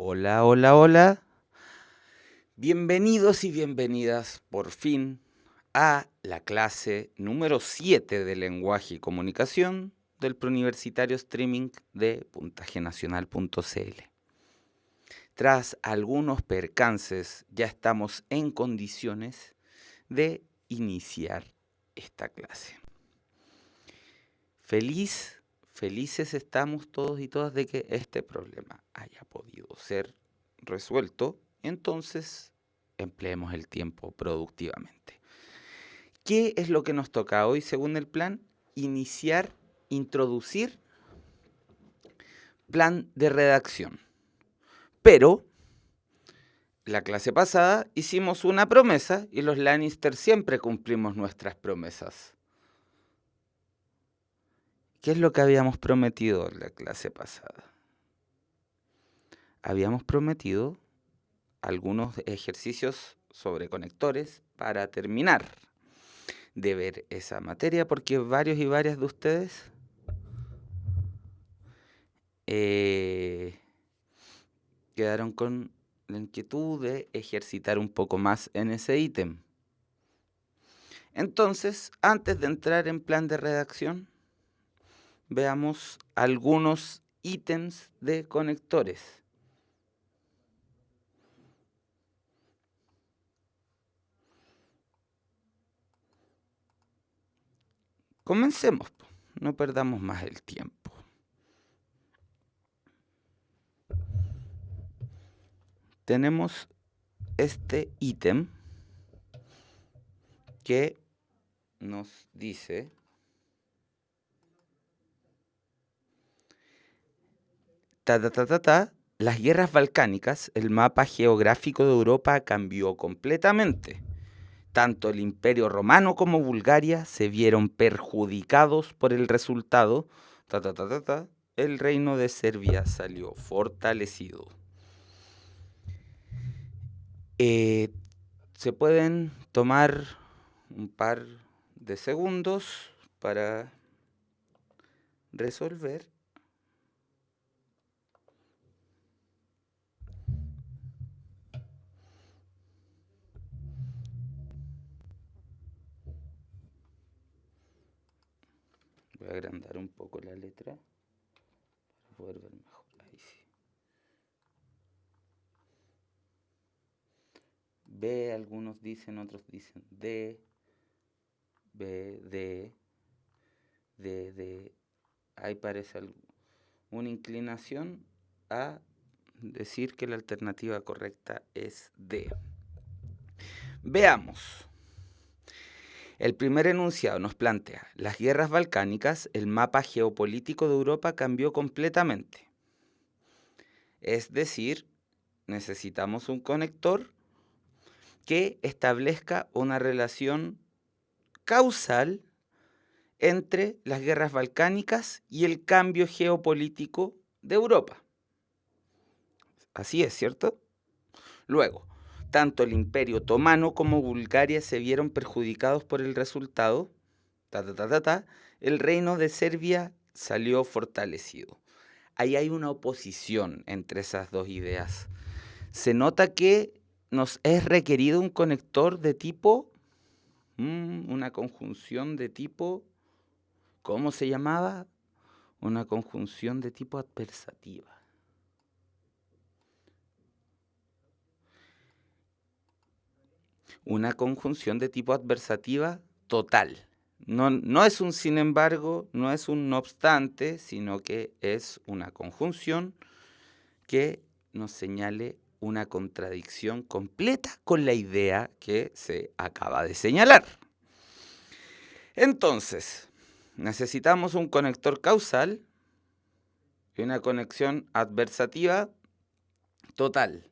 Hola, hola, hola. Bienvenidos y bienvenidas por fin a la clase número 7 de lenguaje y comunicación del preuniversitario streaming de puntajenacional.cl. Tras algunos percances, ya estamos en condiciones de iniciar esta clase. Felices estamos todos y todas de que este problema haya podido ser resuelto, entonces empleemos el tiempo productivamente. ¿Qué es lo que nos toca hoy según el plan? Introducir plan de redacción. Pero la clase pasada hicimos una promesa y los Lannister siempre cumplimos nuestras promesas. ¿Qué es lo que habíamos prometido en la clase pasada? Habíamos prometido algunos ejercicios sobre conectores para terminar de ver esa materia, porque varios y varias de ustedes quedaron con la inquietud de ejercitar un poco más en ese ítem. Entonces, antes de entrar en plan de redacción, veamos algunos ítems de conectores. Comencemos, no perdamos más el tiempo. Tenemos este ítem que nos dice las guerras balcánicas, el mapa geográfico de Europa cambió completamente. Tanto el Imperio Romano como Bulgaria se vieron perjudicados por el resultado. El reino de Serbia salió fortalecido. Se pueden tomar un par de segundos para resolver. Voy a agrandar un poco la letra para poder ver mejor. Ahí sí. B, algunos dicen, otros dicen D, B, D. Ahí parece una inclinación a decir que la alternativa correcta es D. Veamos. El primer enunciado nos plantea, las guerras balcánicas, el mapa geopolítico de Europa cambió completamente. Es decir, necesitamos un conector que establezca una relación causal entre las guerras balcánicas y el cambio geopolítico de Europa. Así es, ¿cierto? Luego, tanto el Imperio Otomano como Bulgaria se vieron perjudicados por el resultado. El reino de Serbia salió fortalecido. Ahí hay una oposición entre esas dos ideas. Se nota que nos es requerido un conector de tipo, una conjunción de tipo, ¿cómo se llamaba? Una conjunción de tipo adversativa. Una conjunción de tipo adversativa total. No es un sin embargo, no es un no obstante, sino que es una conjunción que nos señale una contradicción completa con la idea que se acaba de señalar. Entonces, necesitamos un conector causal y una conexión adversativa total.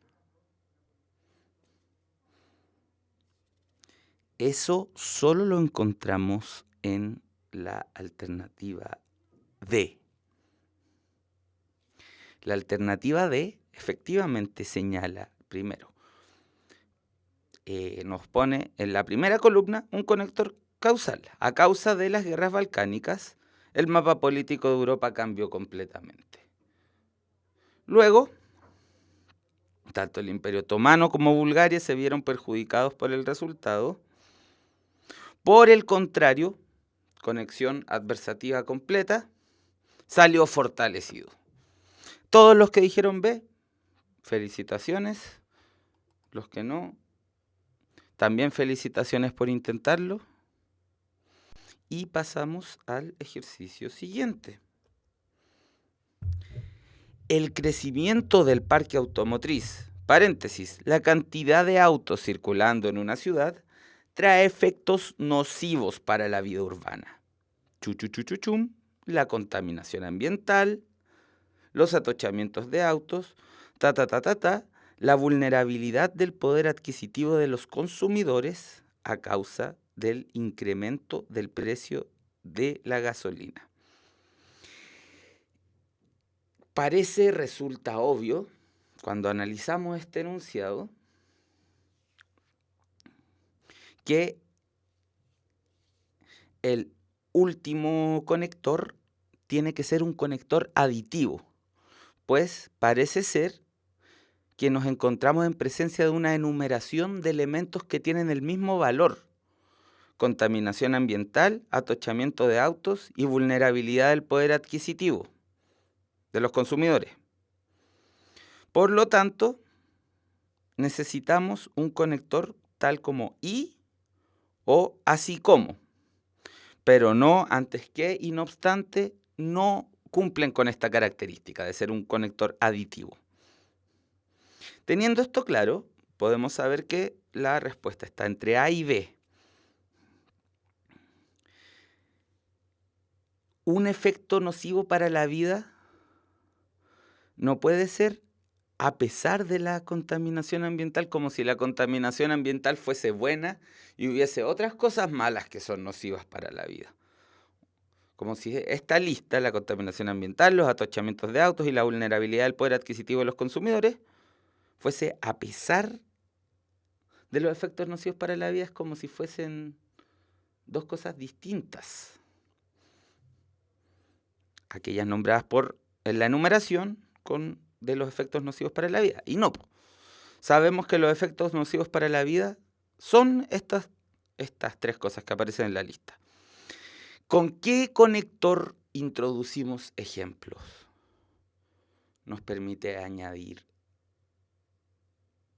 Eso solo lo encontramos en la alternativa D. La alternativa D efectivamente señala, primero, nos pone en la primera columna un conector causal. A causa de las guerras balcánicas, el mapa político de Europa cambió completamente. Luego, Tanto el Imperio Otomano como Bulgaria se vieron perjudicados por el resultado. Por el contrario, conexión adversativa completa, salió fortalecido. Todos los que dijeron B, felicitaciones. Los que no, también felicitaciones por intentarlo. Y pasamos al ejercicio siguiente. El crecimiento del parque automotriz, paréntesis, la cantidad de autos circulando en una ciudad, trae efectos nocivos para la vida urbana. Chuchuchuchuchum, la contaminación ambiental, los atochamientos de autos, la vulnerabilidad del poder adquisitivo de los consumidores a causa del incremento del precio de la gasolina. Resulta obvio, cuando analizamos este enunciado, que el último conector tiene que ser un conector aditivo, pues parece ser que nos encontramos en presencia de una enumeración de elementos que tienen el mismo valor: contaminación ambiental, atochamiento de autos y vulnerabilidad del poder adquisitivo de los consumidores. Por lo tanto, necesitamos un conector tal como y o así como, pero no antes que y no obstante no cumplen con esta característica de ser un conector aditivo. Teniendo esto claro, podemos saber que la respuesta está entre A y B. Un efecto nocivo para la vida no puede ser a pesar de la contaminación ambiental, como si la contaminación ambiental fuese buena y hubiese otras cosas malas que son nocivas para la vida. Como si esta lista, la contaminación ambiental, los atochamientos de autos y la vulnerabilidad del poder adquisitivo de los consumidores, fuese a pesar de los efectos nocivos para la vida, es como si fuesen dos cosas distintas. Aquellas nombradas en la enumeración de los efectos nocivos para la vida. Y no, sabemos que los efectos nocivos para la vida son estas tres cosas que aparecen en la lista. ¿Con qué conector introducimos ejemplos? Nos permite añadir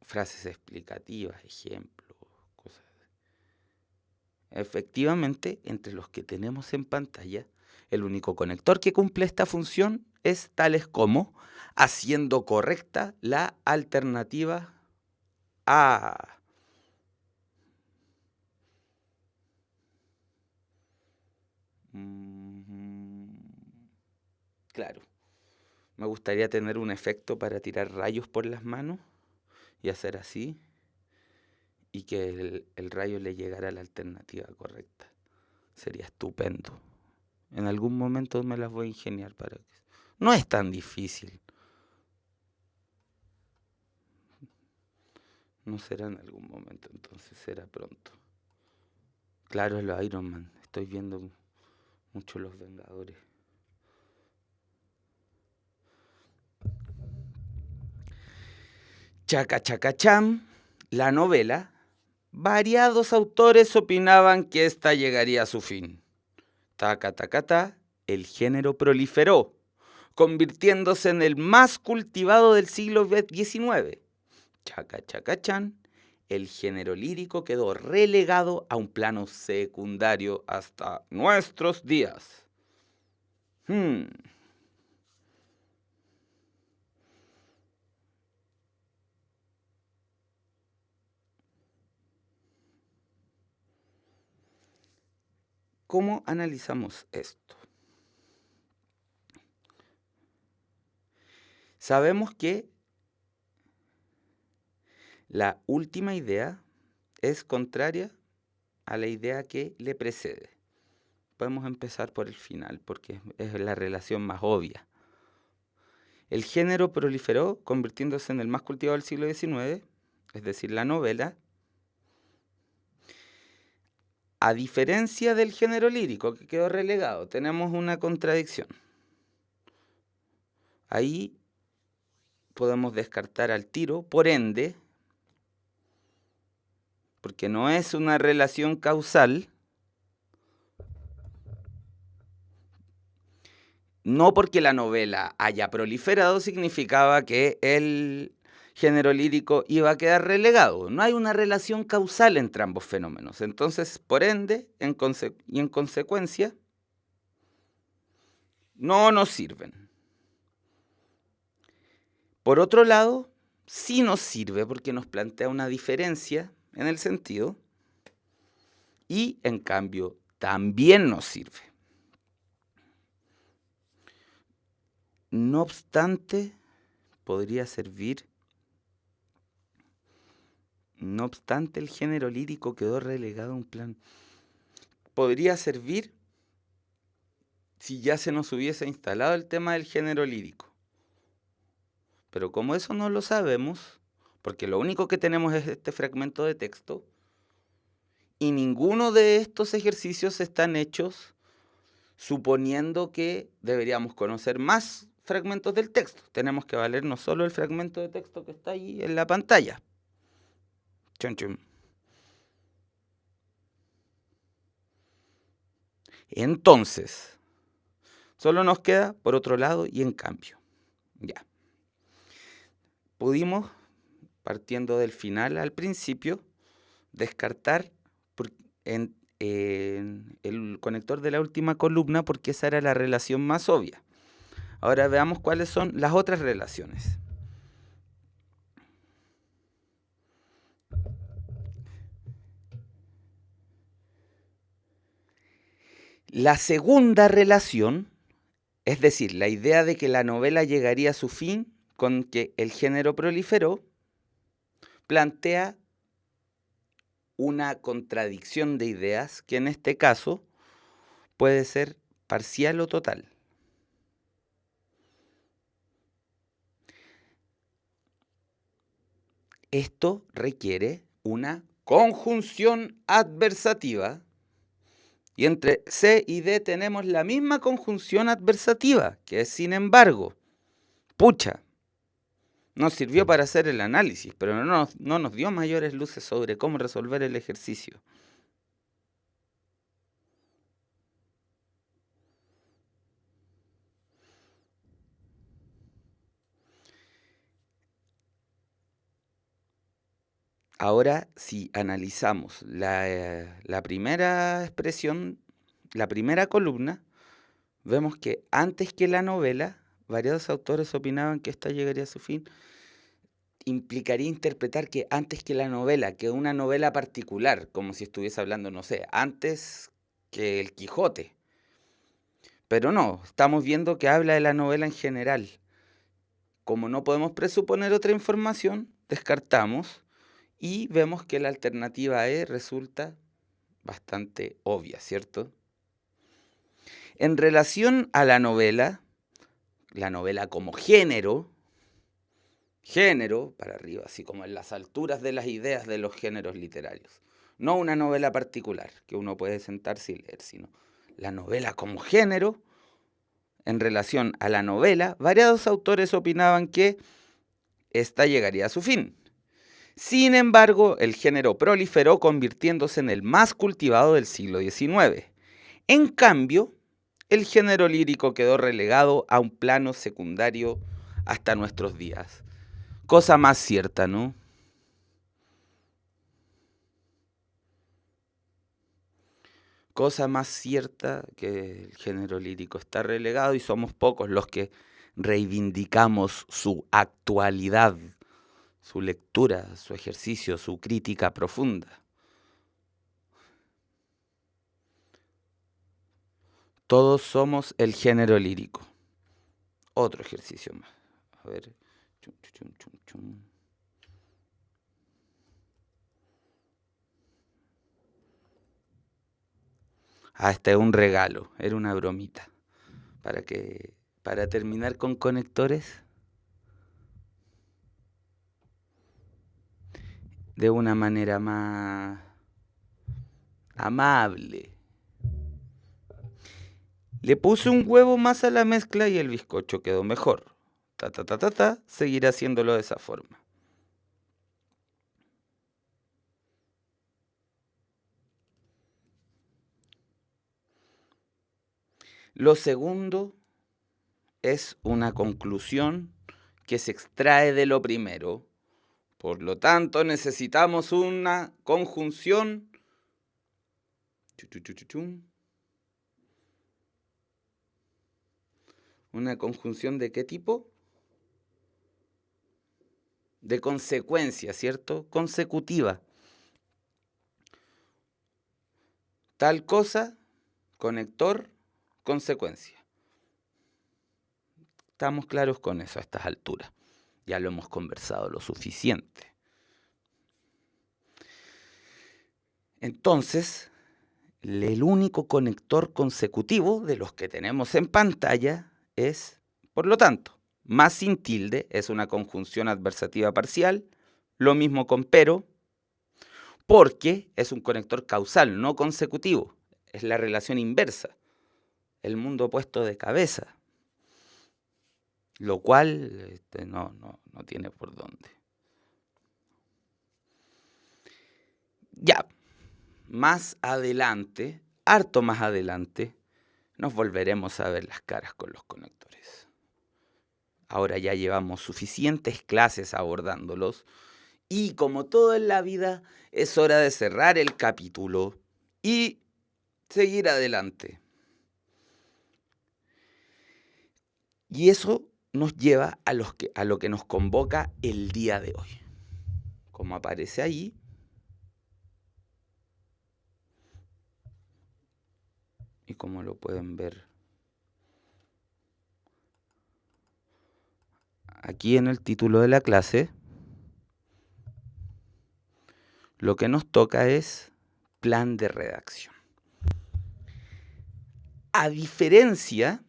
frases explicativas, ejemplos, cosas. Efectivamente, entre los que tenemos en pantalla, el único conector que cumple esta función es tales como haciendo correcta la alternativa A. Claro, me gustaría tener un efecto para tirar rayos por las manos y hacer así y que el rayo le llegara a la alternativa correcta. Sería estupendo. En algún momento me las voy a ingeniar para que... No es tan difícil. No será en algún momento, entonces será pronto. Claro, es los Iron Man. Estoy viendo mucho Los Vengadores. Chaca Chaca Cham, la novela, variados autores opinaban que ésta llegaría a su fin. Taca Taca Ta, el género proliferó, convirtiéndose en el más cultivado del siglo XIX. Chaca Chaca Chan, el género lírico quedó relegado a un plano secundario hasta nuestros días. ¿Cómo analizamos esto? Sabemos que la última idea es contraria a la idea que le precede. Podemos empezar por el final porque es la relación más obvia. El género proliferó convirtiéndose en el más cultivado del siglo XIX, es decir, la novela. A diferencia del género lírico, que quedó relegado, tenemos una contradicción. Ahí podemos descartar al tiro, por ende, porque no es una relación causal, no porque la novela haya proliferado significaba que el género lírico iba a quedar relegado. No hay una relación causal entre ambos fenómenos. Entonces, por ende, en consecuencia, no nos sirven. Por otro lado, sí nos sirve porque nos plantea una diferencia en el sentido y, en cambio, también nos sirve. No obstante, podría servir. No obstante, el género lírico quedó relegado a un plan. Podría servir si ya se nos hubiese instalado el tema del género lírico. Pero como eso no lo sabemos, porque lo único que tenemos es este fragmento de texto, y ninguno de estos ejercicios están hechos suponiendo que deberíamos conocer más fragmentos del texto. Tenemos que valernos solo el fragmento de texto que está ahí en la pantalla. Chun, chun. Entonces, solo nos queda por otro lado y en cambio. Ya. Pudimos, partiendo del final al principio, descartar en el conector de la última columna porque esa era la relación más obvia. Ahora veamos cuáles son las otras relaciones. La segunda relación, es decir, la idea de que la novela llegaría a su fin con que el género proliferó, plantea una contradicción de ideas que en este caso puede ser parcial o total. Esto requiere una conjunción adversativa y entre C y D tenemos la misma conjunción adversativa, que es sin embargo. Pucha, nos sirvió para hacer el análisis, pero no nos dio mayores luces sobre cómo resolver el ejercicio. Ahora, si analizamos la primera expresión, la primera columna, vemos que antes que la novela, variados autores opinaban que ésta llegaría a su fin. Implicaría interpretar que antes que la novela, que una novela particular, como si estuviese hablando, no sé, antes que el Quijote. Pero no, estamos viendo que habla de la novela en general. Como no podemos presuponer otra información, descartamos y vemos que la alternativa E resulta bastante obvia, ¿cierto? En relación a la novela como género, para arriba, así como en las alturas de las ideas de los géneros literarios. No una novela particular que uno puede sentarse y leer, sino la novela como género. En relación a la novela, variados autores opinaban que ésta llegaría a su fin. Sin embargo, el género proliferó convirtiéndose en el más cultivado del siglo XIX. En cambio, el género lírico quedó relegado a un plano secundario hasta nuestros días. Cosa más cierta, ¿no? Cosa más cierta que el género lírico está relegado y somos pocos los que reivindicamos su actualidad, su lectura, su ejercicio, su crítica profunda. Todos somos el género lírico. Otro ejercicio más. A ver. Chum, chum, chum, chum. Este es un regalo, era una bromita. Para terminar con conectores, de una manera más amable. Le puse un huevo más a la mezcla y el bizcocho quedó mejor. seguirá haciéndolo de esa forma. Lo segundo es una conclusión que se extrae de lo primero. Por lo tanto, necesitamos una conjunción. ¿Una conjunción de qué tipo? De consecuencia, ¿cierto? Consecutiva. Tal cosa, conector, consecuencia. Estamos claros con eso a estas alturas. Ya lo hemos conversado lo suficiente. Entonces, el único conector consecutivo de los que tenemos en pantalla es, por lo tanto, más sin tilde es una conjunción adversativa parcial, lo mismo con pero, porque es un conector causal, no consecutivo. Es la relación inversa, el mundo opuesto de cabeza, lo cual no tiene por dónde. Ya, más adelante, harto más adelante, nos volveremos a ver las caras con los conectores. Ahora ya llevamos suficientes clases abordándolos y como todo en la vida, es hora de cerrar el capítulo y seguir adelante. Y eso nos lleva a lo que nos convoca el día de hoy. Como aparece ahí, y como lo pueden ver aquí en el título de la clase, lo que nos toca es plan de redacción. A diferencia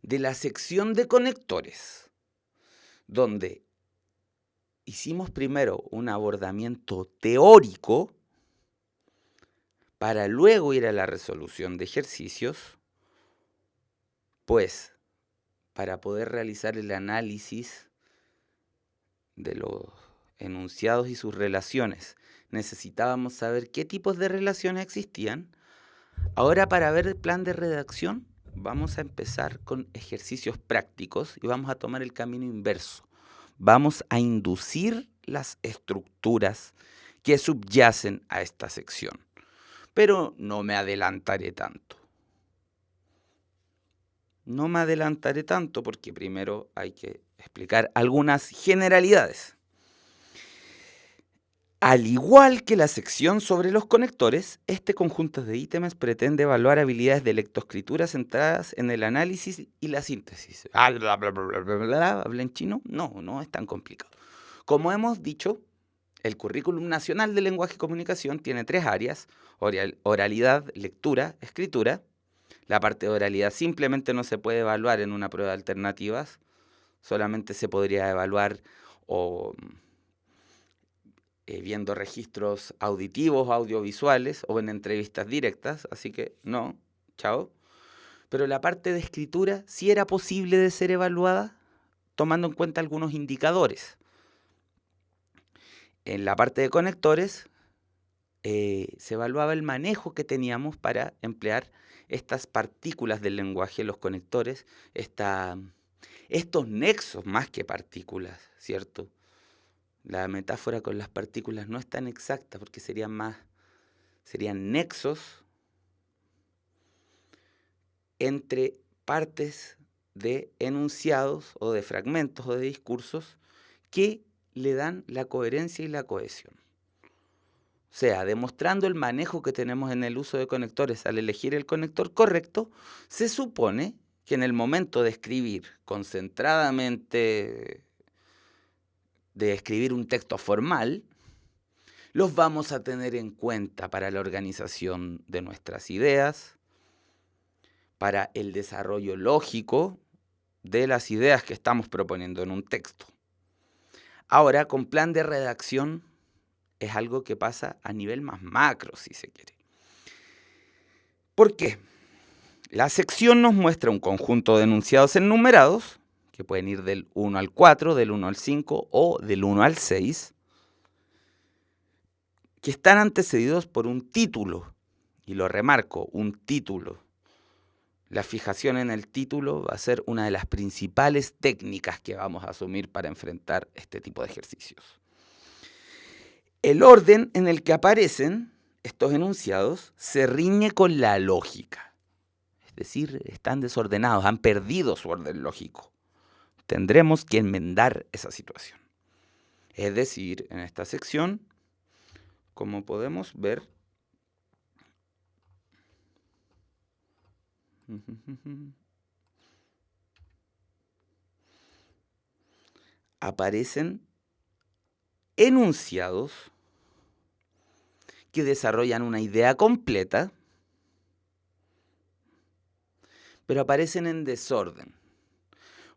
de la sección de conectores, donde hicimos primero un abordamiento teórico para luego ir a la resolución de ejercicios, pues para poder realizar el análisis de los enunciados y sus relaciones, necesitábamos saber qué tipos de relaciones existían. Ahora, para ver el plan de redacción, vamos a empezar con ejercicios prácticos y vamos a tomar el camino inverso. Vamos a inducir las estructuras que subyacen a esta sección. Pero no me adelantaré tanto. No me adelantaré tanto porque primero hay que explicar algunas generalidades. Al igual que la sección sobre los conectores, este conjunto de ítems pretende evaluar habilidades de lectoescritura centradas en el análisis y la síntesis. ¿Habla en chino? No es tan complicado. Como hemos dicho, el Currículum Nacional de Lenguaje y Comunicación tiene 3 áreas: oralidad, lectura, escritura. La parte de oralidad simplemente no se puede evaluar en una prueba de alternativas, solamente se podría evaluar viendo registros auditivos, audiovisuales o en entrevistas directas, así que no, chao. Pero la parte de escritura sí era posible de ser evaluada tomando en cuenta algunos indicadores. En la parte de conectores se evaluaba el manejo que teníamos para emplear estas partículas del lenguaje, los conectores, estos nexos más que partículas, ¿cierto? La metáfora con las partículas no es tan exacta porque serían nexos entre partes de enunciados o de fragmentos o de discursos que le dan la coherencia y la cohesión. O sea, demostrando el manejo que tenemos en el uso de conectores al elegir el conector correcto, se supone que en el momento de escribir concentradamente, de escribir un texto formal, los vamos a tener en cuenta para la organización de nuestras ideas, para el desarrollo lógico de las ideas que estamos proponiendo en un texto. Ahora, con plan de redacción es algo que pasa a nivel más macro, si se quiere. ¿Por qué? La sección nos muestra un conjunto de enunciados enumerados que pueden ir del 1 al 4, del 1 al 5 o del 1 al 6, que están antecedidos por un título, y lo remarco, un título. La fijación en el título va a ser una de las principales técnicas que vamos a asumir para enfrentar este tipo de ejercicios. El orden en el que aparecen estos enunciados se riñe con la lógica. Es decir, están desordenados, han perdido su orden lógico. Tendremos que enmendar esa situación. Es decir, en esta sección, como podemos ver, aparecen enunciados que desarrollan una idea completa, pero aparecen en desorden.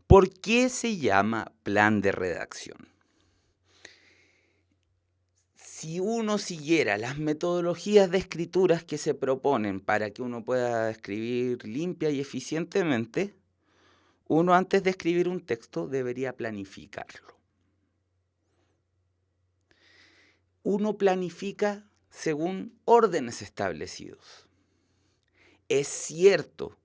¿Por qué se llama plan de redacción? Si uno siguiera las metodologías de escrituras que se proponen para que uno pueda escribir limpia y eficientemente, uno antes de escribir un texto debería planificarlo. Uno planifica según órdenes establecidos. Es cierto,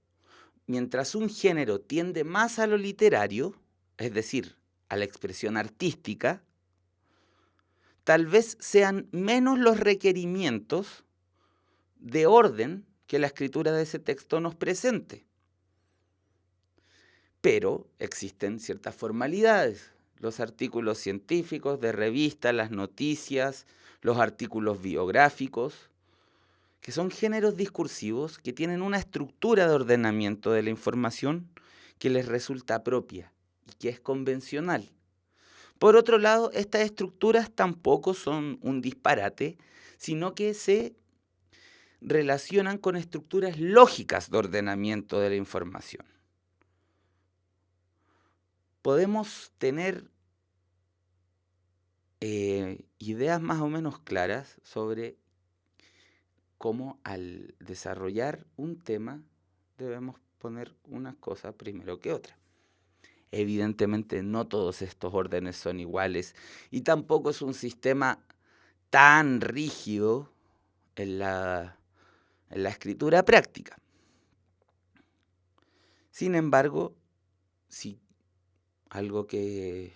mientras un género tiende más a lo literario, es decir, a la expresión artística, tal vez sean menos los requerimientos de orden que la escritura de ese texto nos presente. Pero existen ciertas formalidades, los artículos científicos de revistas, las noticias, los artículos biográficos, que son géneros discursivos que tienen una estructura de ordenamiento de la información que les resulta propia y que es convencional. Por otro lado, estas estructuras tampoco son un disparate, sino que se relacionan con estructuras lógicas de ordenamiento de la información. Podemos tener ideas más o menos claras sobre cómo al desarrollar un tema debemos poner una cosa primero que otra. Evidentemente no todos estos órdenes son iguales y tampoco es un sistema tan rígido en la escritura práctica. Sin embargo, sí, algo que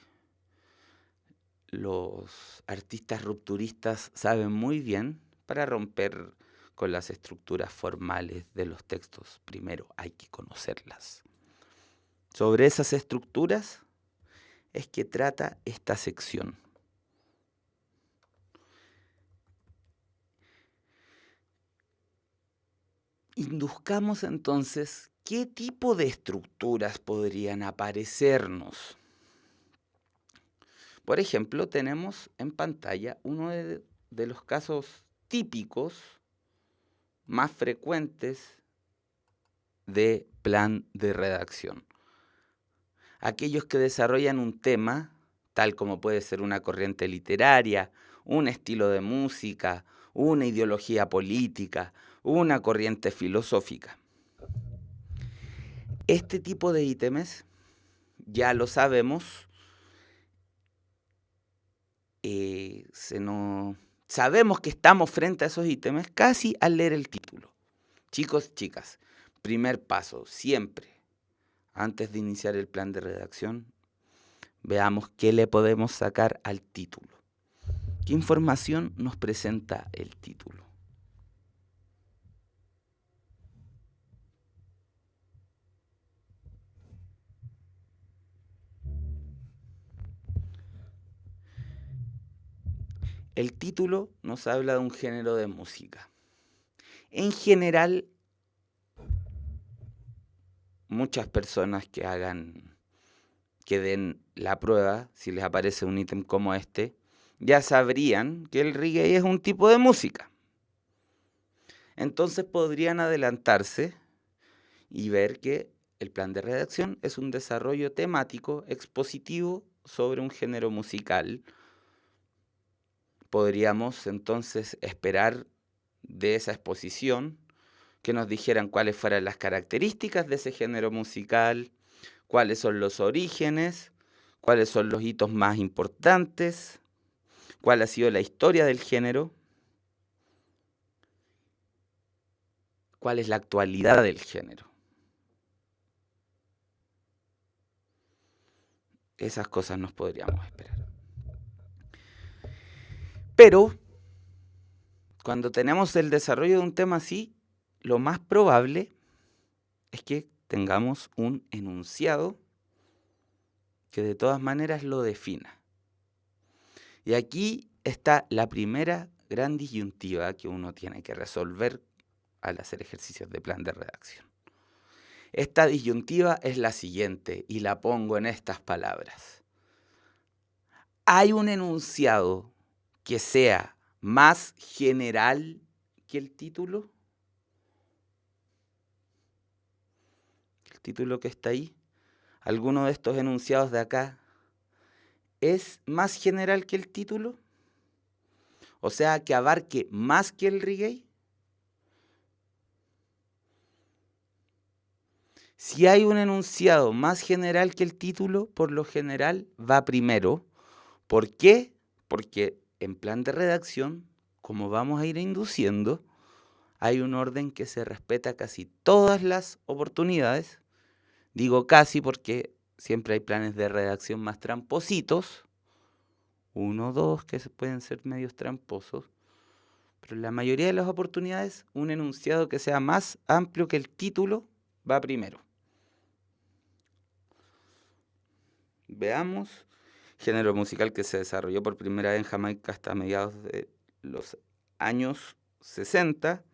los artistas rupturistas saben muy bien, para romper con las estructuras formales de los textos, primero hay que conocerlas. Sobre esas estructuras es que trata esta sección. Induzcamos entonces qué tipo de estructuras podrían aparecernos. Por ejemplo, tenemos en pantalla uno de los casos típicos más frecuentes de plan de redacción. Aquellos que desarrollan un tema, tal como puede ser una corriente literaria, un estilo de música, una ideología política, una corriente filosófica. Este tipo de ítems, ya lo sabemos, sabemos que estamos frente a esos ítems casi al leer el título. Chicos, chicas, primer paso, siempre, antes de iniciar el plan de redacción, veamos qué le podemos sacar al título. ¿Qué información nos presenta el título? El título nos habla de un género de música. En general, muchas personas que den la prueba, si les aparece un ítem como este, ya sabrían que el reggae es un tipo de música. Entonces podrían adelantarse y ver que el plan de redacción es un desarrollo temático expositivo sobre un género musical. Podríamos entonces esperar de esa exposición que nos dijeran cuáles fueran las características de ese género musical, cuáles son los orígenes, cuáles son los hitos más importantes, cuál ha sido la historia del género, cuál es la actualidad del género. Esas cosas nos podríamos esperar. Pero, cuando tenemos el desarrollo de un tema así, lo más probable es que tengamos un enunciado que de todas maneras lo defina. Y aquí está la primera gran disyuntiva que uno tiene que resolver al hacer ejercicios de plan de redacción. Esta disyuntiva es la siguiente y la pongo en estas palabras. ¿Hay un enunciado que sea más general que el título? El título que está ahí, ¿alguno de estos enunciados de acá es más general que el título? O sea, que abarque más que el reggae. Si hay un enunciado más general que el título, por lo general va primero. ¿Por qué? Porque en plan de redacción, como vamos a ir induciendo, hay un orden que se respeta casi todas las oportunidades. Digo casi porque siempre hay planes de redacción más trampositos. 1 o 2 que pueden ser medios tramposos. Pero en la mayoría de las oportunidades, un enunciado que sea más amplio que el título va primero. Veamos. Género musical que se desarrolló por primera vez en Jamaica hasta mediados de los años 60.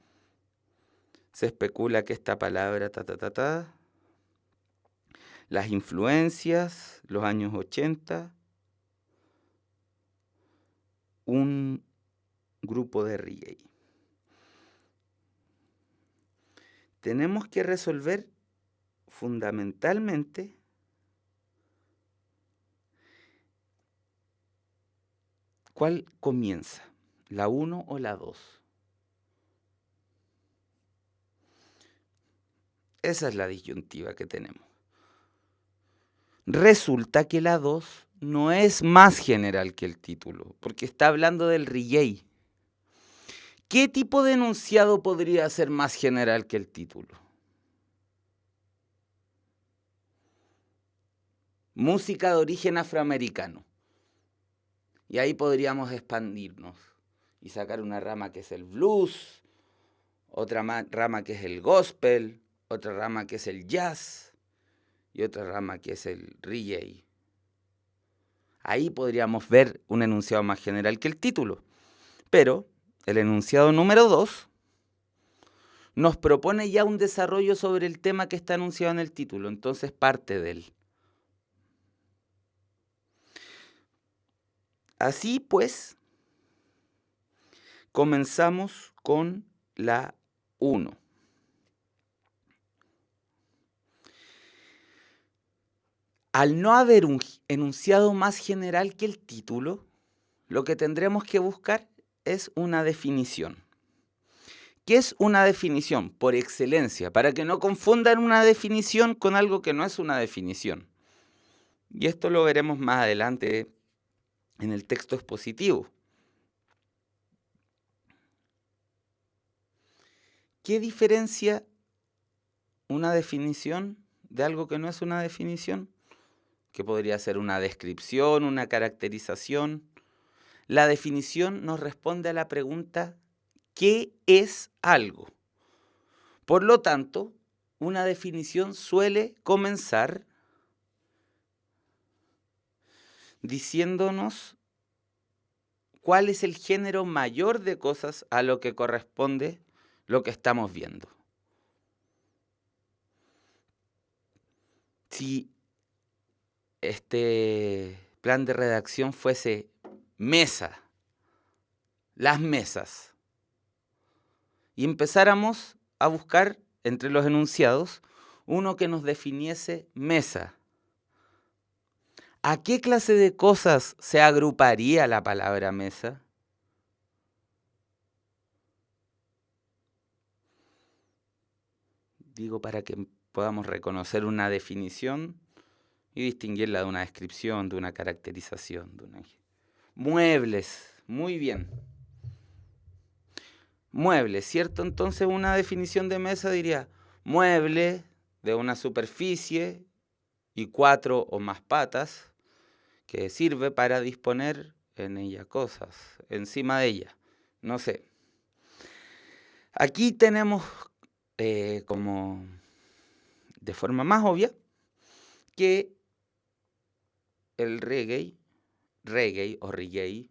Se especula que esta palabra, las influencias, los años 80, un grupo de reggae. Tenemos que resolver fundamentalmente cuál comienza, la 1 o la 2. Esa es la disyuntiva que tenemos. Resulta que la 2 no es más general que el título, porque está hablando del reggae. ¿Qué tipo de enunciado podría ser más general que el título? Música de origen afroamericano. Y ahí podríamos expandirnos y sacar una rama que es el blues, otra rama que es el gospel, otra rama que es el jazz y otra rama que es el reggae. Ahí podríamos ver un enunciado más general que el título. Pero el enunciado número 2 nos propone ya un desarrollo sobre el tema que está anunciado en el título, entonces parte de él. Así pues, comenzamos con la 1. Al no haber un enunciado más general que el título, lo que tendremos que buscar es una definición. ¿Qué es una definición? Por excelencia, para que no confundan una definición con algo que no es una definición. Y esto lo veremos más adelante en el texto expositivo. ¿Qué diferencia una definición de algo que no es una definición? Que podría ser una descripción, una caracterización. La definición nos responde a la pregunta ¿qué es algo? Por lo tanto, una definición suele comenzar diciéndonos cuál es el género mayor de cosas a lo que corresponde lo que estamos viendo. Si este plan de redacción fuese mesa, las mesas, y empezáramos a buscar entre los enunciados uno que nos definiese mesa, ¿a qué clase de cosas se agruparía la palabra mesa? Digo, para que podamos reconocer una definición, y distinguirla de una descripción, de una caracterización. Muebles, muy bien. Muebles, ¿cierto? Entonces una definición de mesa diría mueble de una superficie y 4 o más patas que sirve para disponer en ella cosas, encima de ella. No sé. Aquí tenemos como de forma más obvia que el reggae o reggae,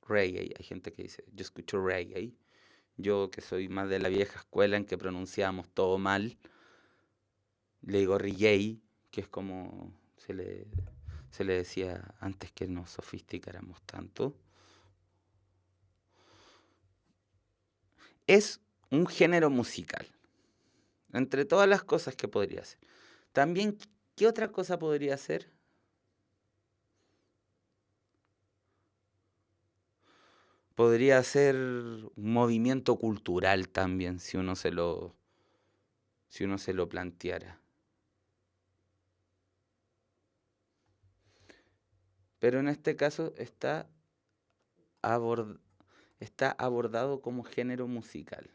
hay gente que dice, yo escucho reggae, yo que soy más de la vieja escuela en que pronunciamos todo mal, le digo reggae, que es como se le decía antes que nos sofisticáramos tanto. Es un género musical, entre todas las cosas que podría ser. También, ¿qué otra cosa podría ser? Podría ser un movimiento cultural también, si uno se lo planteara. Pero en este caso está abordado como género musical.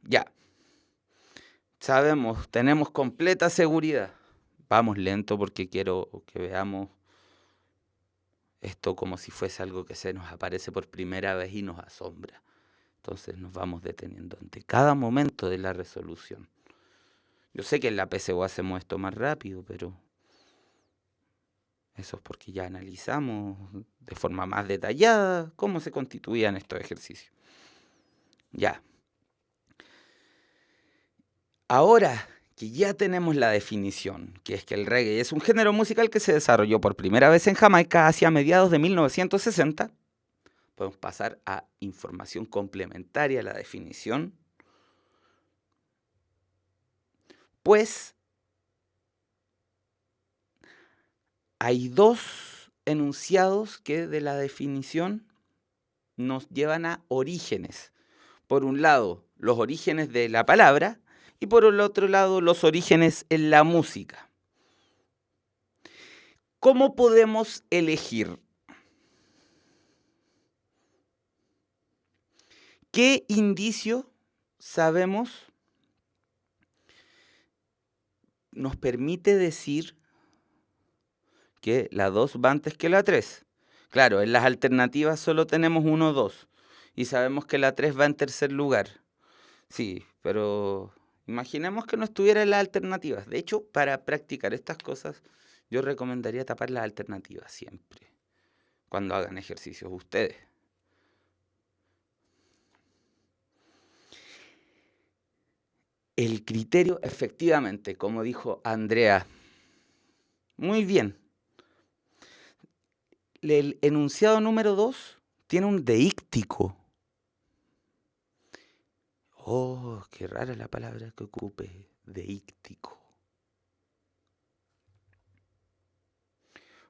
Ya, sabemos, tenemos completa seguridad. Vamos lento porque quiero que veamos esto como si fuese algo que se nos aparece por primera vez y nos asombra. Entonces nos vamos deteniendo ante cada momento de la resolución. Yo sé que en la PSU hacemos esto más rápido, pero eso es porque ya analizamos de forma más detallada cómo se constituían estos ejercicios. Ya. Ahora que ya tenemos la definición, que es que el reggae es un género musical que se desarrolló por primera vez en Jamaica hacia mediados de 1960, podemos pasar a información complementaria a la definición. Pues hay dos enunciados que de la definición nos llevan a orígenes. Por un lado, los orígenes de la palabra y por el otro lado, los orígenes en la música. ¿Cómo podemos elegir? ¿Qué indicio sabemos nos permite decir que la 2 va antes que la 3? Claro, en las alternativas solo tenemos 1 o 2 y sabemos que la 3 va en tercer lugar. Sí, pero imaginemos que no estuviera en las alternativas. De hecho, para practicar estas cosas, yo recomendaría tapar las alternativas siempre, cuando hagan ejercicios ustedes. El criterio, efectivamente, como dijo Andrea, muy bien. El enunciado número 2 tiene un deíctico. Oh, qué rara la palabra que ocupe, deíctico.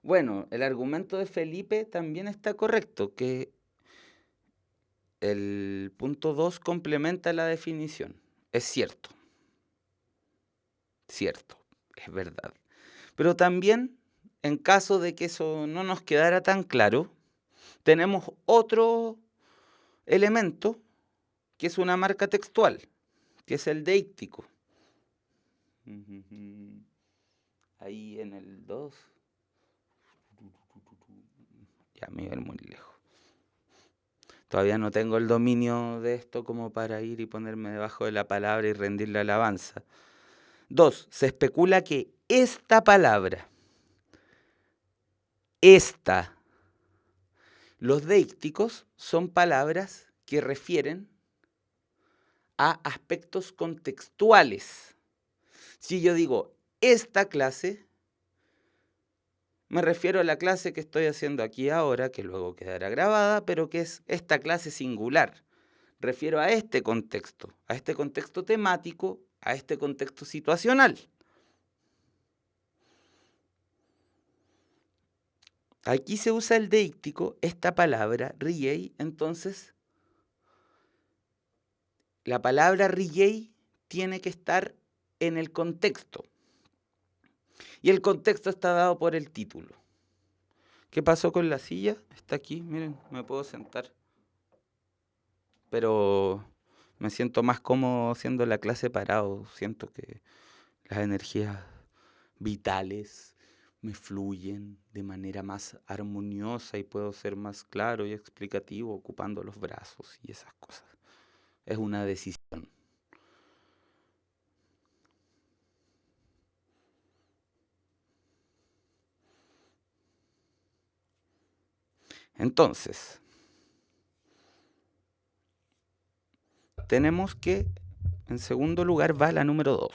Bueno, el argumento de Felipe también está correcto, que el punto 2 complementa la definición. Es cierto, es verdad. Pero también, en caso de que eso no nos quedara tan claro, tenemos otro elemento que es una marca textual, que es el deíctico. Ahí en el 2. Ya me iba a ir muy lejos. Todavía no tengo el dominio de esto como para ir y ponerme debajo de la palabra y rendirle alabanza. 2. Se especula que esta palabra, los deícticos son palabras que refieren a aspectos contextuales. Si yo digo esta clase, me refiero a la clase que estoy haciendo aquí ahora, que luego quedará grabada, pero que es esta clase singular. Refiero a este contexto temático, a este contexto situacional. Aquí se usa el deíctico, esta palabra, reggae, entonces la palabra reggae tiene que estar en el contexto. Y el contexto está dado por el título. ¿Qué pasó con la silla? Está aquí, miren, me puedo sentar. Pero me siento más cómodo haciendo la clase parado. Siento que las energías vitales me fluyen de manera más armoniosa y puedo ser más claro y explicativo ocupando los brazos y esas cosas. Es una decisión. Entonces, tenemos que, en segundo lugar, va la número 2.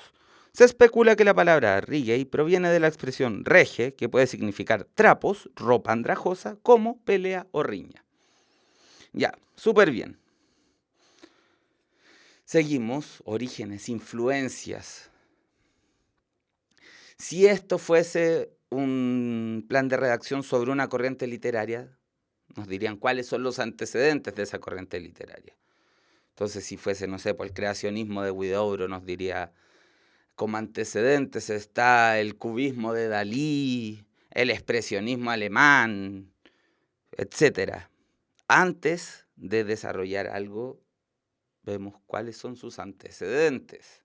Se especula que la palabra reggae proviene de la expresión rege, que puede significar trapos, ropa andrajosa, como pelea o riña. Ya, súper bien. Seguimos, orígenes, influencias. Si esto fuese un plan de redacción sobre una corriente literaria, nos dirían cuáles son los antecedentes de esa corriente literaria. Entonces, si fuese, no sé, por el creacionismo de Huidobro, nos diría, como antecedentes está el cubismo de Dalí, el expresionismo alemán, etc. Antes de desarrollar algo, vemos cuáles son sus antecedentes.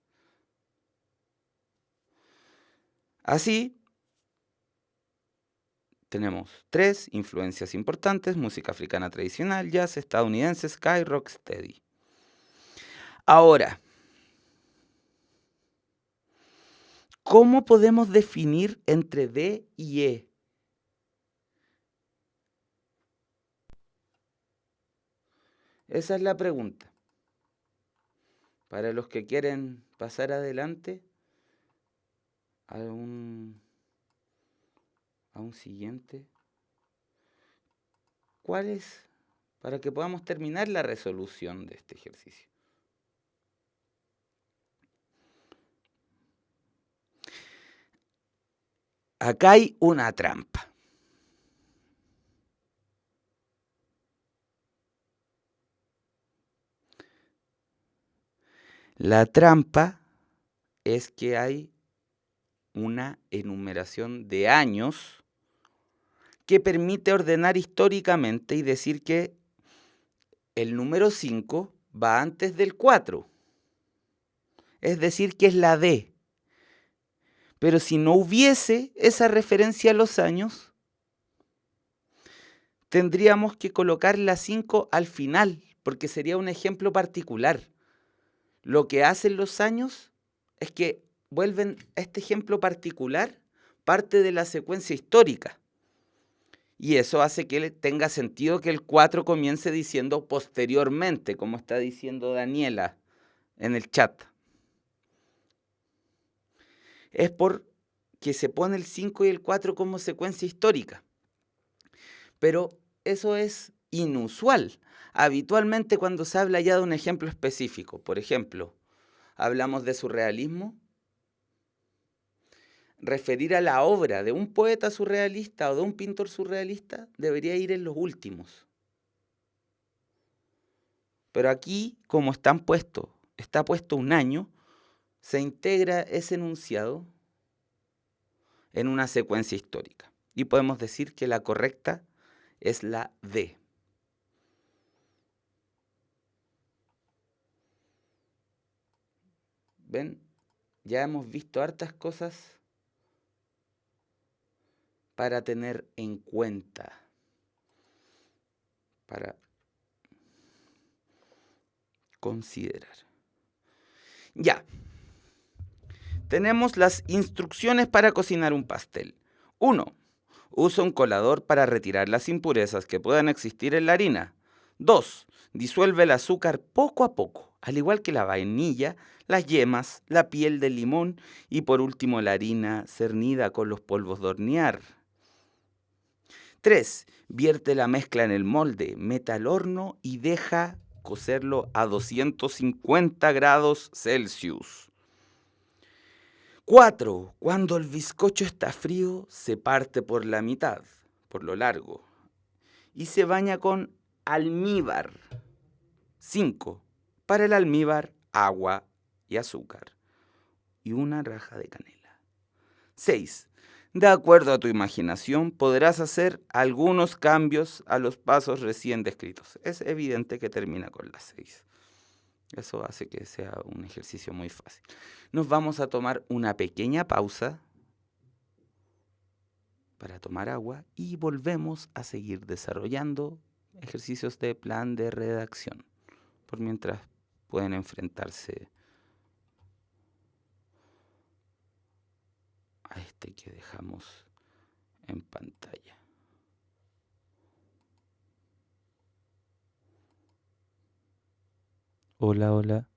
Así, tenemos 3 influencias importantes: música africana tradicional, jazz, estadounidense, ska y rocksteady. Ahora, ¿cómo podemos definir entre D y E? Esa es la pregunta. Para los que quieren pasar adelante a un siguiente, ¿cuál es? Para que podamos terminar la resolución de este ejercicio. Acá hay una trampa. La trampa es que hay una enumeración de años que permite ordenar históricamente y decir que el número 5 va antes del 4. Es decir, que es la D. Pero si no hubiese esa referencia a los años, tendríamos que colocar la 5 al final, porque sería un ejemplo particular. Lo que hacen los años es que vuelven a este ejemplo particular parte de la secuencia histórica. Y eso hace que tenga sentido que el 4 comience diciendo posteriormente, como está diciendo Daniela en el chat. Es porque se pone el 5 y el 4 como secuencia histórica. Pero eso es inusual. Habitualmente cuando se habla ya de un ejemplo específico, por ejemplo, hablamos de surrealismo, referir a la obra de un poeta surrealista o de un pintor surrealista debería ir en los últimos. Pero aquí, como está puesto un año, se integra ese enunciado en una secuencia histórica. Y podemos decir que la correcta es la D. ¿Ven? Ya hemos visto hartas cosas para tener en cuenta, para considerar. Ya. Tenemos las instrucciones para cocinar un pastel. 1. Usa un colador para retirar las impurezas que puedan existir en la harina. 2. Disuelve el azúcar poco a poco, al igual que la vainilla, las yemas, la piel del limón y por último la harina cernida con los polvos de hornear. 3. Vierte la mezcla en el molde, meta al horno y deja cocerlo a 250 grados Celsius. 4. Cuando el bizcocho está frío, se parte por la mitad, por lo largo, y se baña con almíbar. 5. Para el almíbar agua y azúcar y una raja de canela. 6. De acuerdo a tu imaginación, podrás hacer algunos cambios a los pasos recién descritos. Es evidente que termina con las 6. Eso hace que sea un ejercicio muy fácil. Nos vamos a tomar una pequeña pausa para tomar agua y volvemos a seguir desarrollando ejercicios de plan de redacción. Por mientras pueden enfrentarse a este que dejamos en pantalla. Hola, hola.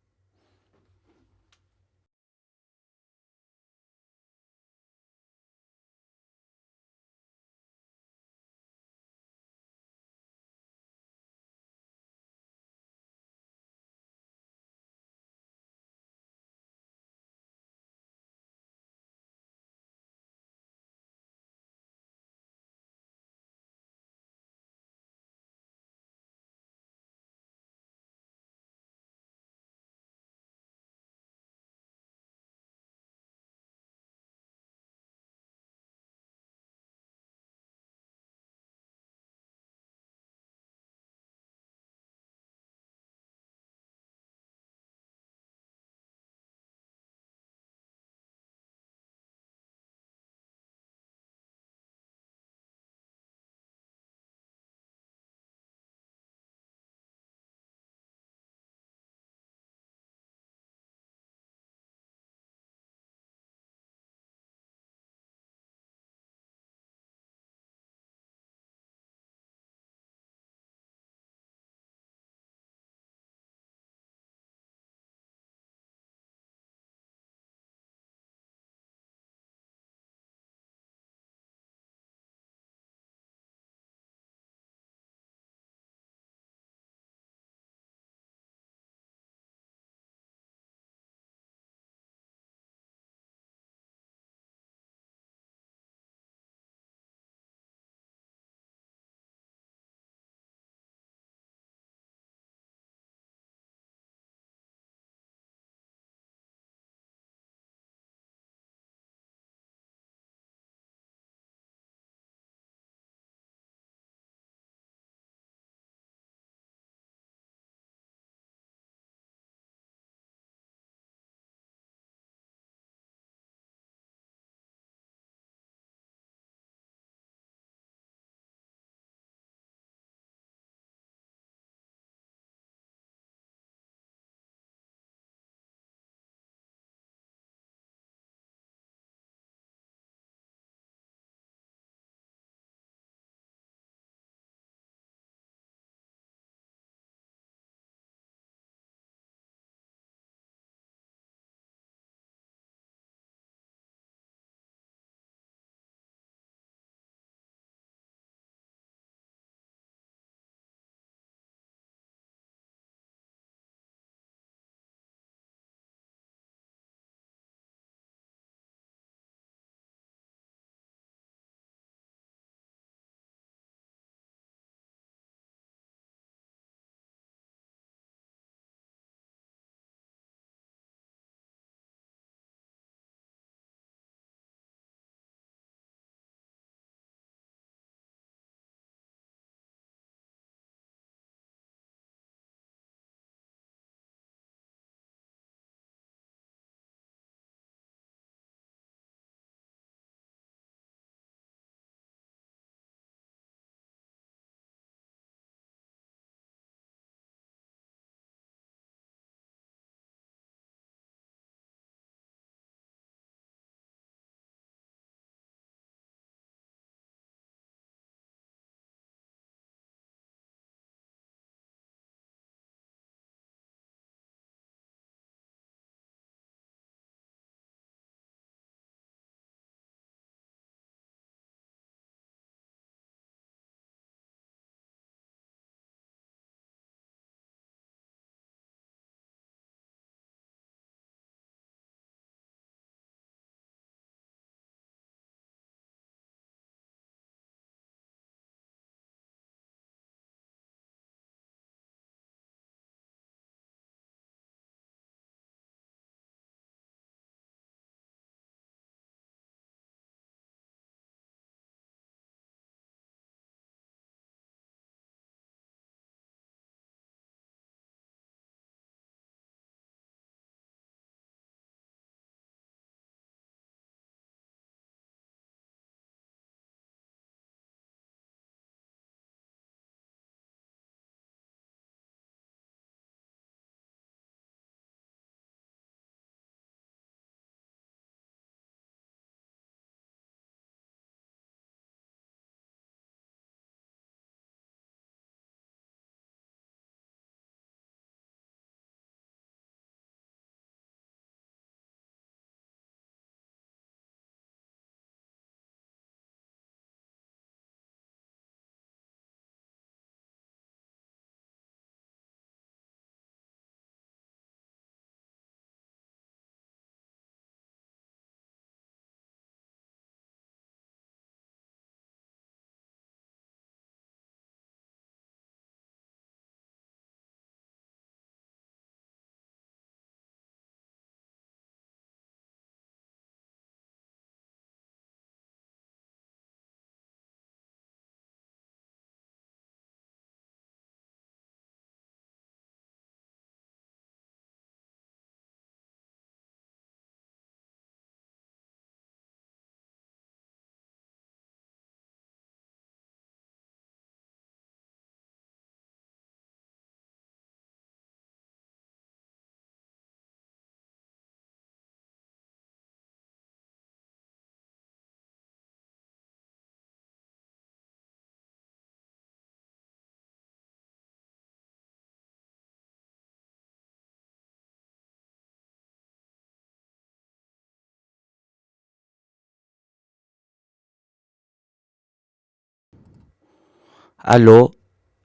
Aló,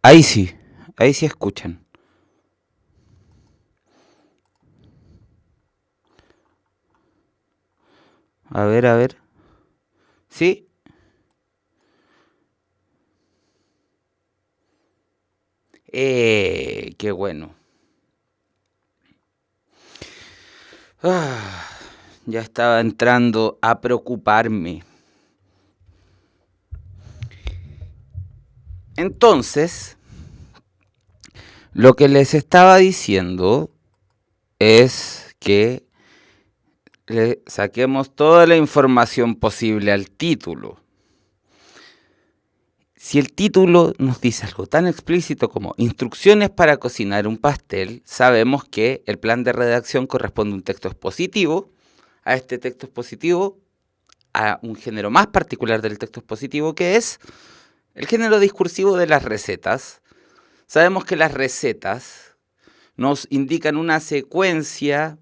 ahí sí escuchan. A ver, a ver. ¿Sí? Qué bueno. Ah, ya estaba entrando a preocuparme. Entonces, lo que les estaba diciendo es que le saquemos toda la información posible al título. Si el título nos dice algo tan explícito como instrucciones para cocinar un pastel, sabemos que el plan de redacción corresponde a un texto expositivo. A este texto expositivo, a un género más particular del texto expositivo, que es el género discursivo de las recetas. Sabemos que las recetas nos indican una secuencia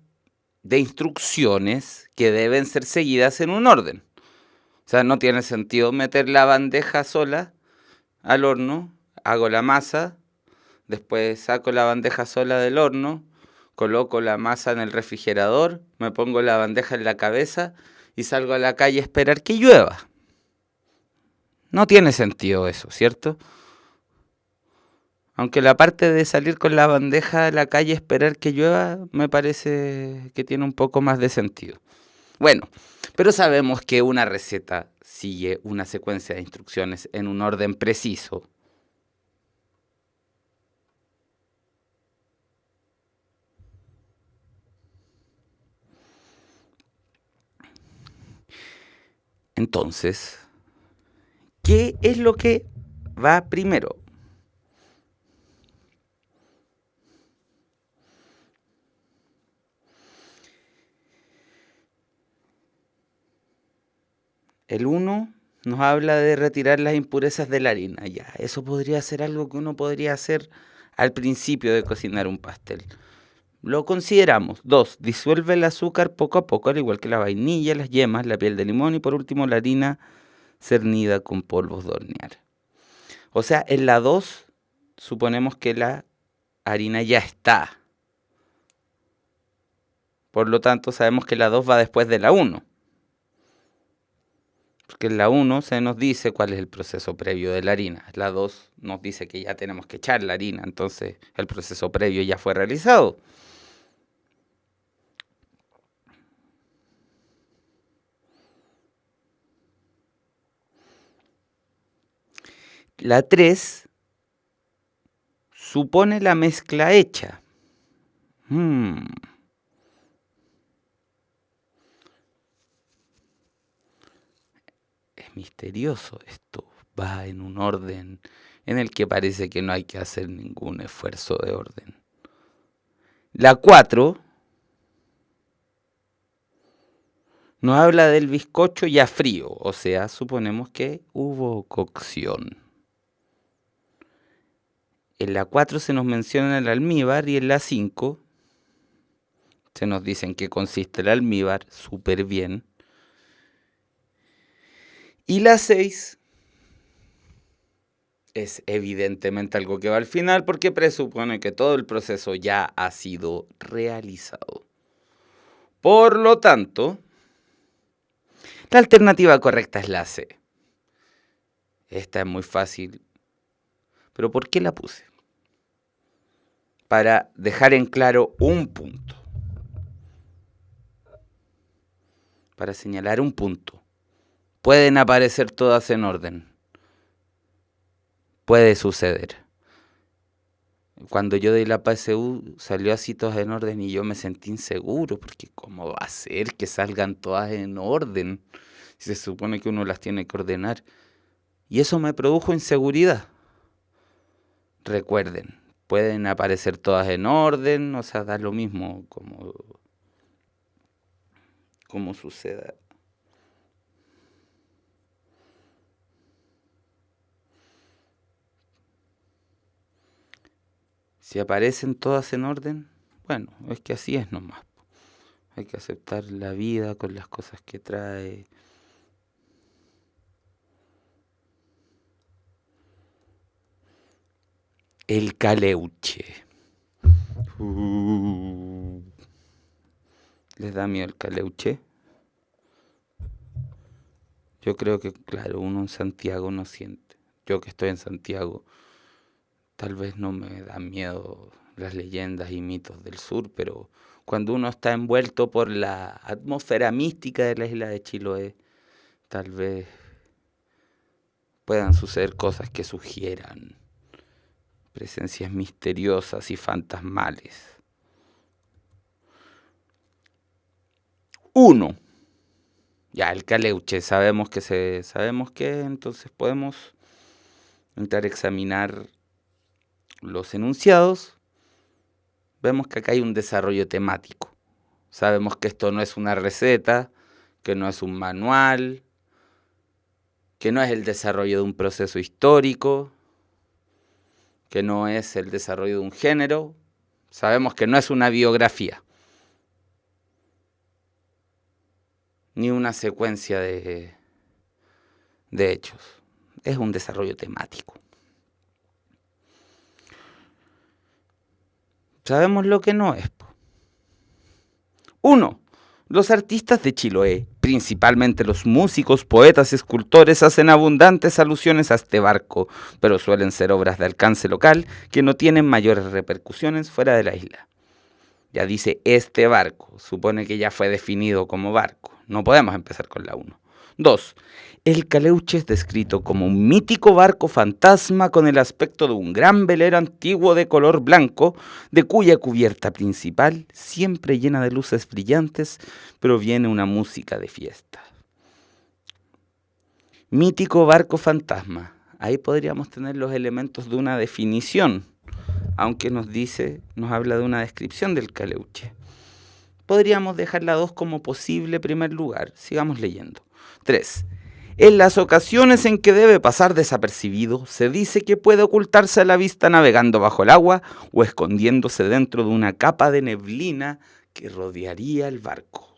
de instrucciones que deben ser seguidas en un orden. O sea, no tiene sentido meter la bandeja sola al horno, hago la masa, después saco la bandeja sola del horno, coloco la masa en el refrigerador, me pongo la bandeja en la cabeza y salgo a la calle a esperar que llueva. No tiene sentido eso, ¿cierto? Aunque la parte de salir con la bandeja a la calle a esperar que llueva me parece que tiene un poco más de sentido. Bueno, pero sabemos que una receta sigue una secuencia de instrucciones en un orden preciso. Entonces, ¿qué es lo que va primero? El 1 nos habla de retirar las impurezas de la harina. Ya, eso podría ser algo que uno podría hacer al principio de cocinar un pastel. Lo consideramos. 2. Disuelve el azúcar poco a poco, al igual que la vainilla, las yemas, la piel de limón y por último la harina cernida con polvos de hornear. O sea, en la 2 suponemos que la harina ya está. Por lo tanto, sabemos que la 2 va después de la 1. Porque en la 1 se nos dice cuál es el proceso previo de la harina. La 2 nos dice que ya tenemos que echar la harina, entonces el proceso previo ya fue realizado. La 3 supone la mezcla hecha. Es misterioso esto. Va en un orden en el que parece que no hay que hacer ningún esfuerzo de orden. La 4 nos habla del bizcocho ya frío, o sea, suponemos que hubo cocción. En la 4 se nos menciona el almíbar y en la 5 se nos dice en qué consiste el almíbar, súper bien. Y la 6 es evidentemente algo que va al final porque presupone que todo el proceso ya ha sido realizado. Por lo tanto, la alternativa correcta es la C. Esta es muy fácil. ¿Pero por qué la puse? Para dejar en claro un punto. Para señalar un punto. Pueden aparecer todas en orden. Puede suceder. Cuando yo di la PSU salió así todas en orden y yo me sentí inseguro porque ¿cómo va a ser que salgan todas en orden? Si se supone que uno las tiene que ordenar. Y eso me produjo inseguridad. Recuerden, pueden aparecer todas en orden, o sea, da lo mismo como suceda. Si aparecen todas en orden, bueno, es que así es nomás. Hay que aceptar la vida con las cosas que trae. El caleuche. ¿Les da miedo el caleuche? Yo creo que, claro, uno en Santiago no siente. Yo que estoy en Santiago, tal vez no me da miedo las leyendas y mitos del sur, pero cuando uno está envuelto por la atmósfera mística de la isla de Chiloé, tal vez puedan suceder cosas que sugieran presencias misteriosas y fantasmales. 1. Ya, el caleuche, sabemos que entonces podemos entrar a examinar los enunciados. Vemos que acá hay un desarrollo temático. Sabemos que esto no es una receta, que no es un manual, que no es el desarrollo de un proceso histórico, que no es el desarrollo de un género. Sabemos que no es una biografía, ni una secuencia de hechos. Es un desarrollo temático. Sabemos lo que no es. 1. Los artistas de Chiloé, principalmente los músicos, poetas y escultores, hacen abundantes alusiones a este barco, pero suelen ser obras de alcance local que no tienen mayores repercusiones fuera de la isla. Ya dice este barco, supone que ya fue definido como barco. No podemos empezar con la 1. 2. El caleuche es descrito como un mítico barco fantasma con el aspecto de un gran velero antiguo de color blanco, de cuya cubierta principal, siempre llena de luces brillantes, proviene una música de fiesta. Mítico barco fantasma. Ahí podríamos tener los elementos de una definición, aunque nos habla de una descripción del caleuche. Podríamos dejar la 2 como posible primer lugar. Sigamos leyendo. 3. En las ocasiones en que debe pasar desapercibido, se dice que puede ocultarse a la vista navegando bajo el agua o escondiéndose dentro de una capa de neblina que rodearía el barco.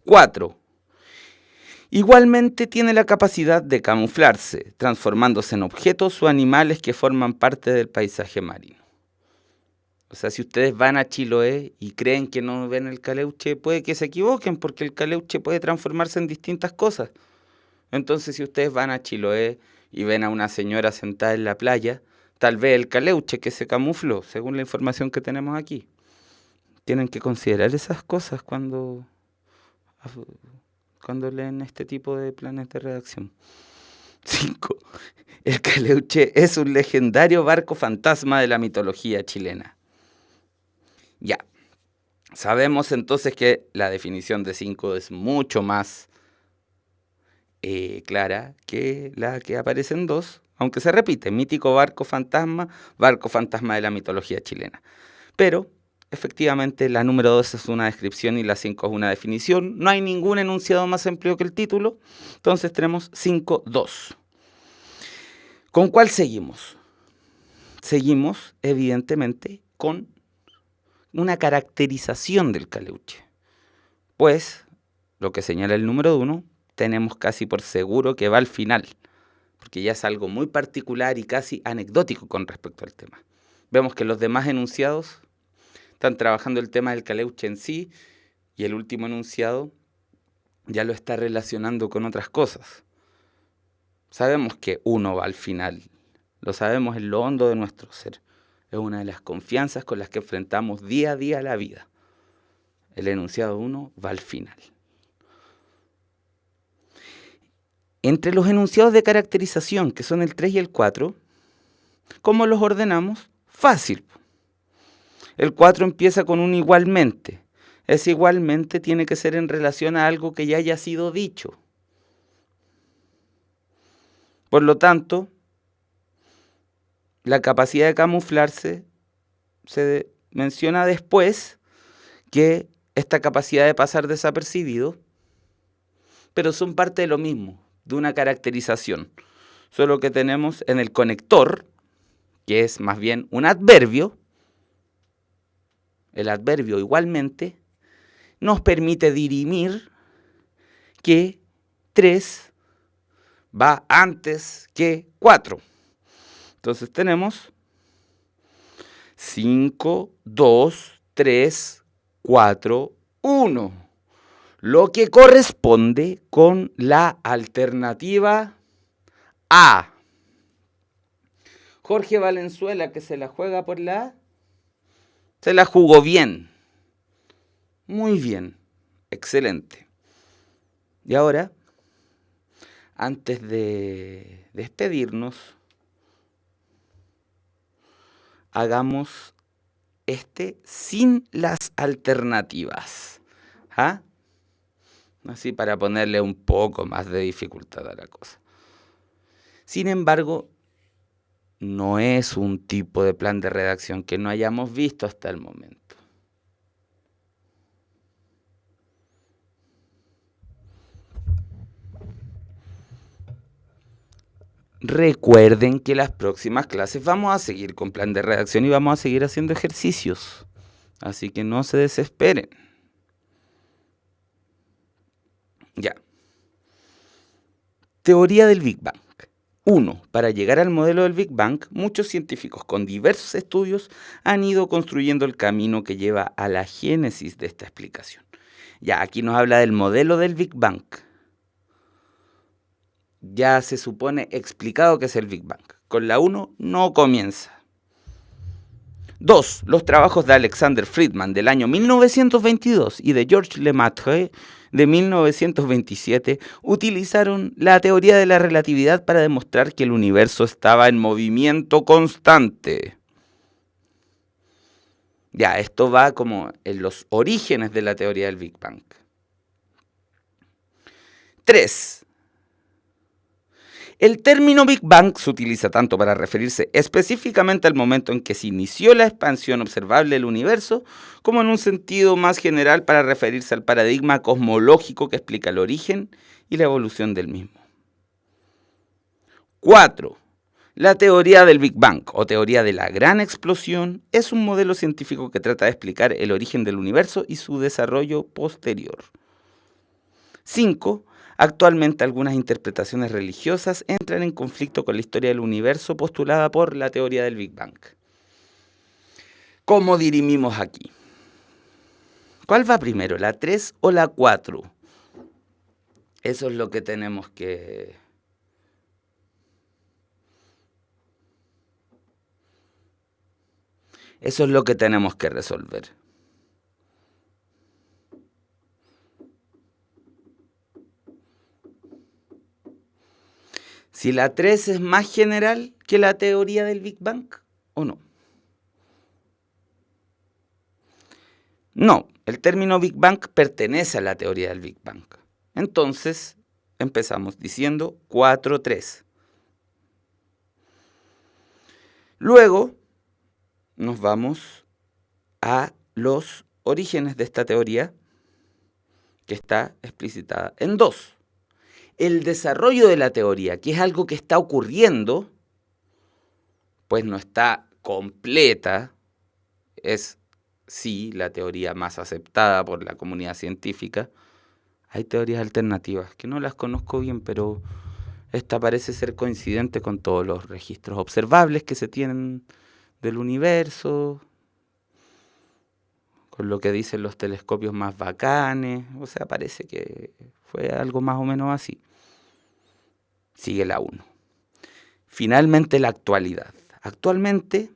4. Igualmente tiene la capacidad de camuflarse, transformándose en objetos o animales que forman parte del paisaje marino. O sea, si ustedes van a Chiloé y creen que no ven el caleuche, puede que se equivoquen, porque el caleuche puede transformarse en distintas cosas. Entonces, si ustedes van a Chiloé y ven a una señora sentada en la playa, tal vez el caleuche que se camufló, según la información que tenemos aquí. Tienen que considerar esas cosas cuando leen este tipo de planes de redacción. 5. El caleuche es un legendario barco fantasma de la mitología chilena. Ya, sabemos entonces que la definición de 5 es mucho más clara que la que aparece en 2, aunque se repite, mítico barco fantasma de la mitología chilena. Pero, efectivamente, la número 2 es una descripción y la 5 es una definición. No hay ningún enunciado más amplio que el título, entonces tenemos 5.2. ¿Con cuál seguimos? Seguimos, evidentemente, con una caracterización del caleuche. Pues, lo que señala el número 1, tenemos casi por seguro que va al final, porque ya es algo muy particular y casi anecdótico con respecto al tema. Vemos que los demás enunciados están trabajando el tema del caleuche en sí, y el último enunciado ya lo está relacionando con otras cosas. Sabemos que 1 va al final, lo sabemos en lo hondo de nuestro ser. Es una de las confianzas con las que enfrentamos día a día la vida. El enunciado 1 va al final. Entre los enunciados de caracterización, que son el 3 y el 4, ¿cómo los ordenamos? Fácil. El 4 empieza con un igualmente. Ese igualmente tiene que ser en relación a algo que ya haya sido dicho. Por lo tanto, la capacidad de camuflarse se menciona después que esta capacidad de pasar desapercibido, pero son parte de lo mismo, de una caracterización. Solo que tenemos en el conector, que es más bien un adverbio, el adverbio igualmente nos permite dirimir que 3 va antes que 4. Entonces tenemos 5, 2, 3, 4, 1. Lo que corresponde con la alternativa A. Jorge Valenzuela, que se la juega por la A, se la jugó bien. Muy bien. Excelente. Y ahora, antes de despedirnos, hagamos sin las alternativas. ¿Ah? Así para ponerle un poco más de dificultad a la cosa. Sin embargo, no es un tipo de plan de redacción que no hayamos visto hasta el momento. Recuerden que las próximas clases vamos a seguir con plan de redacción y vamos a seguir haciendo ejercicios. Así que no se desesperen. Ya. Teoría del Big Bang. 1. Para llegar al modelo del Big Bang, muchos científicos con diversos estudios han ido construyendo el camino que lleva a la génesis de esta explicación. Ya, aquí nos habla del modelo del Big Bang. Ya se supone explicado qué es el Big Bang. Con la 1 no comienza. 2. Los trabajos de Alexander Friedman del año 1922 y de Georges Lemaitre de 1927 utilizaron la teoría de la relatividad para demostrar que el universo estaba en movimiento constante. Ya, esto va como en los orígenes de la teoría del Big Bang. 3. El término Big Bang se utiliza tanto para referirse específicamente al momento en que se inició la expansión observable del universo, como en un sentido más general para referirse al paradigma cosmológico que explica el origen y la evolución del mismo. 4. La teoría del Big Bang, o teoría de la gran explosión, es un modelo científico que trata de explicar el origen del universo y su desarrollo posterior. 5. Actualmente algunas interpretaciones religiosas entran en conflicto con la historia del universo postulada por la teoría del Big Bang. ¿Cómo dirimimos aquí? ¿Cuál va primero, la 3 o la 4? Eso es lo que tenemos que... Eso es lo que tenemos que resolver. Si la 3 es más general que la teoría del Big Bang o no. No, el término Big Bang pertenece a la teoría del Big Bang. Entonces, empezamos diciendo 4-3. Luego, nos vamos a los orígenes de esta teoría, que está explicitada en 2. El desarrollo de la teoría, que es algo que está ocurriendo, pues no está completa, es sí la teoría más aceptada por la comunidad científica. Hay teorías alternativas que no las conozco bien, pero esta parece ser coincidente con todos los registros observables que se tienen del universo, con lo que dicen los telescopios más bacanes, o sea, parece que fue algo más o menos así. Sigue la 1. Finalmente, la actualidad. Actualmente,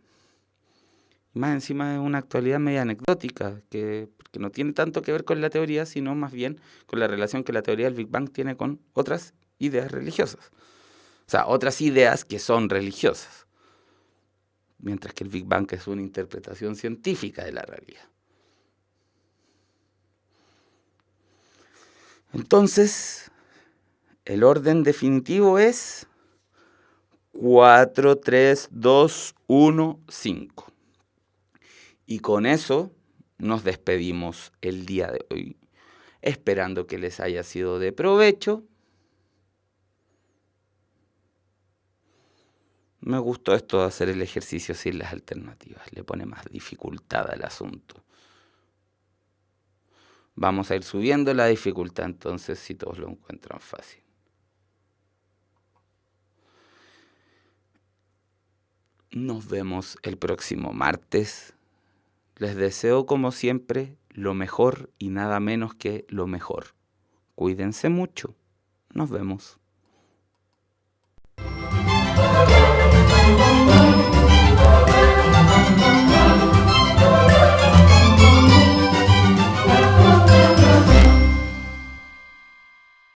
más encima de una actualidad media anecdótica, que no tiene tanto que ver con la teoría, sino más bien con la relación que la teoría del Big Bang tiene con otras ideas religiosas. O sea, otras ideas que son religiosas, mientras que el Big Bang es una interpretación científica de la realidad. Entonces, el orden definitivo es 4, 3, 2, 1, 5. Y con eso nos despedimos el día de hoy, esperando que les haya sido de provecho. Me gustó esto de hacer el ejercicio sin las alternativas, le pone más dificultad al asunto. Vamos a ir subiendo la dificultad entonces si todos lo encuentran fácil. Nos vemos el próximo martes. Les deseo, como siempre, lo mejor y nada menos que lo mejor. Cuídense mucho. Nos vemos.